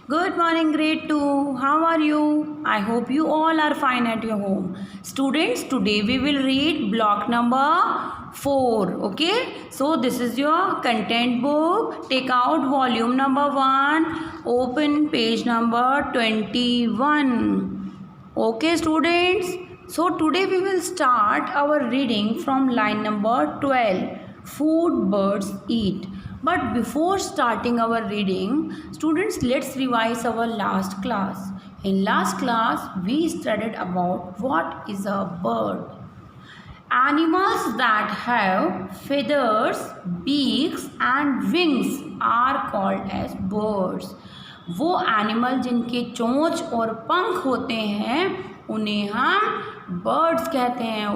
Good morning, grade 2. How are you? I hope you all are fine at your home. Students, today we will read block number 4. Okay, so this is your content book. Take out volume number 1, open page number 21. Okay, students, so today we will start our reading from line number 12. Food birds eat. But before starting our reading, students, let's revise our last class. In last class, we studied about what is a bird. Animals that have feathers, beaks and wings are called as birds. वो animal जिनके चोंच और पंख होते हैं उन्हें हम birds कहते हैं.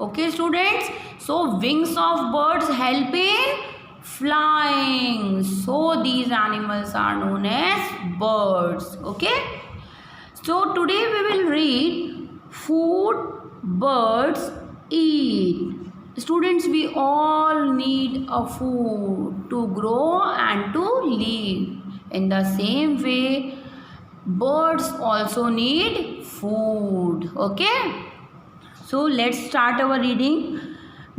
Okay students. So wings of birds help in flying, so these animals are known as birds. Okay, so today we will read food birds eat. Students, we all need a food to grow and to live. In the same way, birds also need food. Okay, so let's start our reading.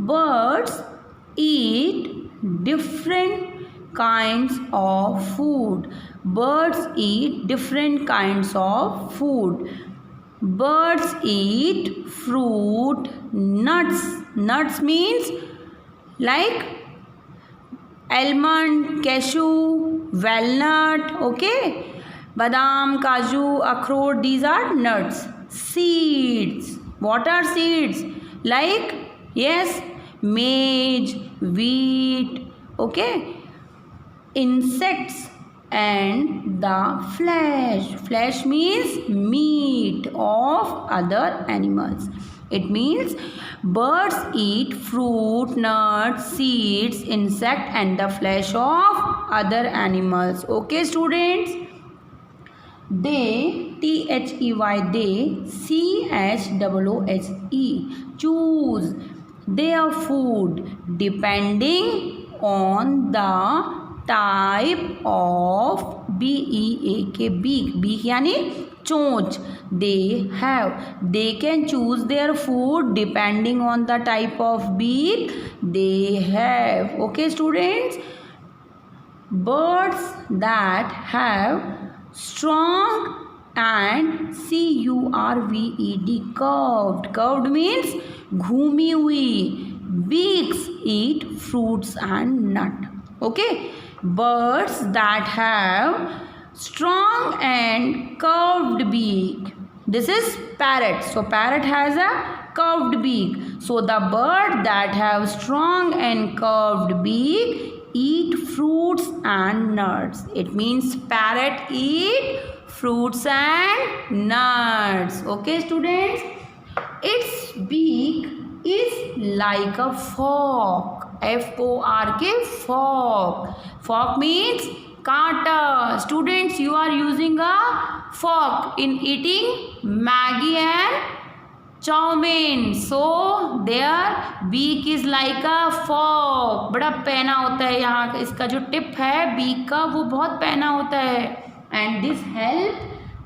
Birds eat different kinds of food. Birds eat different kinds of food. Birds eat fruit, nuts. Nuts means like almond, cashew, walnut. Okay, badam, kaju, akhrot, these are nuts. Seeds. What are seeds? Like, yes, maize, wheat. Okay, insects and the flesh means meat of other animals. It means birds eat fruit, nuts, seeds, insect and the flesh of other animals. Okay students, they, T-H-E-Y, they, C-H-O-O-H-E, choose their food depending on the type of B-E-A-K, beak यानी चोंच they have. They can choose their food depending on the type of beak they have. Okay students, birds that have strong and C-U-R-V-E-D, curved means घूमी हुई beaks eat fruits and nut. Okay, birds that have strong and curved beak, this is parrot. So parrot has a curved beak. So the bird that have strong and curved beak eat fruits and nuts. It means parrot eat fruits and nuts. Okay students, its beak is like a fork. F-O-R-K, fork. Fork means कांटा. Students, you are using a fork in eating Maggi and chowmein. So their beak is like a fork. बड़ा पैना होता है यहाँ. इसका जो tip है beak का वो बहुत पैना होता है. And this help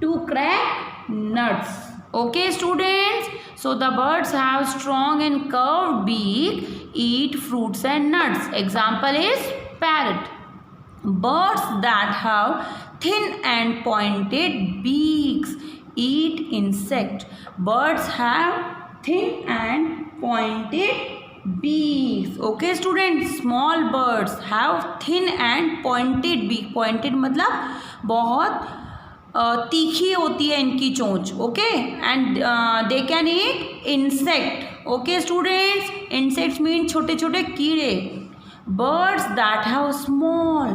to crack nuts. Okay students, so the birds have strong and curved beak, eat fruits and nuts. Example is parrot. Birds that have thin and pointed beaks eat insect. Birds have thin and pointed beaks. Okay students, small birds have thin and pointed beak. Pointed मतलब बहुत तीखी होती है इनकी चोंच. Okay, and they can eat insect. Okay students, insects mean छोटे छोटे कीड़े. Birds that have small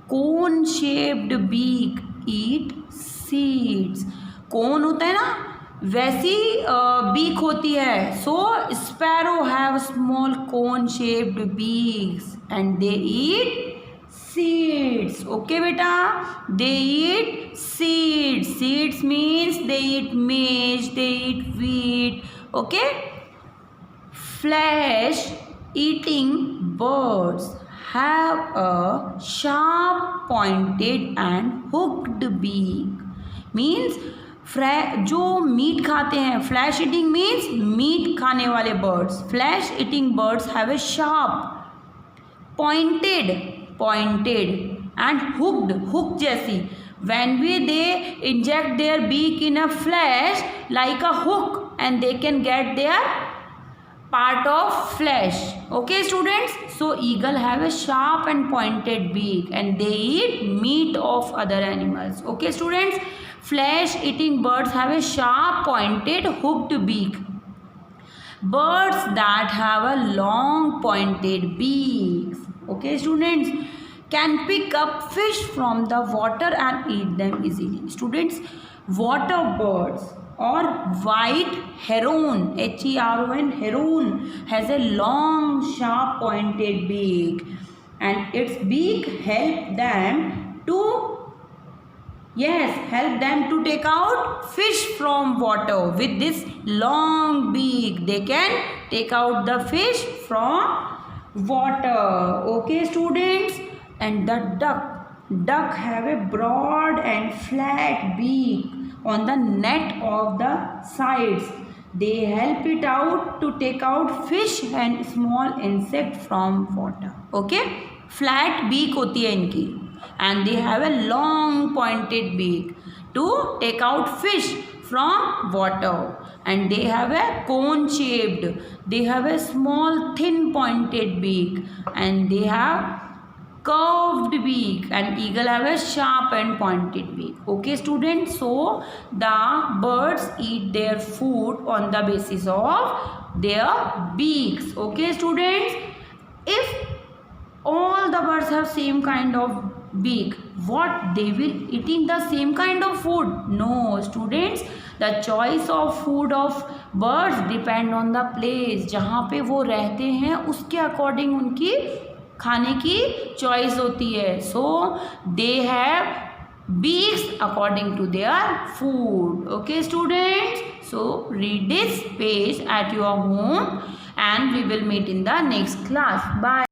cone shaped beak eat seeds. Cone होता है ना, वैसी बीक होती है. So sparrow have small cone shaped beaks and they eat seeds. Okay beta, they eat seeds. Seeds means they eat maize, they eat wheat. Okay, flesh eating birds have a sharp pointed and hooked beak. Means जो meet खाते हैं, flesh eating means meet खाने वाले birds, flesh eating birds have a sharp pointed and hook जैसी. when they inject their beak in a flesh like a hook and they can get their part of flesh. Okay students, so eagle have a sharp and pointed beak and they eat meat of other animals. Okay students, flesh eating birds have a sharp pointed hooked beak. Birds that have a long pointed beaks, okay students, can pick up fish from the water and eat them easily. Students, water birds or white heron, Heron, heron has a long sharp pointed beak and its beak help them to take out fish from water. With this long beak they can take out the fish from water. Okay students, and the duck have a broad and flat beak on the net of the sides. They help it out to take out fish and small insect from water. Okay, flat beak होती है इनकी and they have a long pointed beak to take out fish from water, and they have a cone shaped, they have a small thin pointed beak and they have curved beak, and eagle have a sharp and pointed beak. Okay students, so the birds eat their food on the basis of their beaks. Okay students, if all the birds have same kind of beak, what they will eating the same kind of food? No students, the choice of food of birds depend on the place. जहाँ पे वो रहते हैं उसके according उनकी खाने की choice होती है. So they have beaks according to their food. Okay students, so read this page at your home and we will meet in the next class. Bye.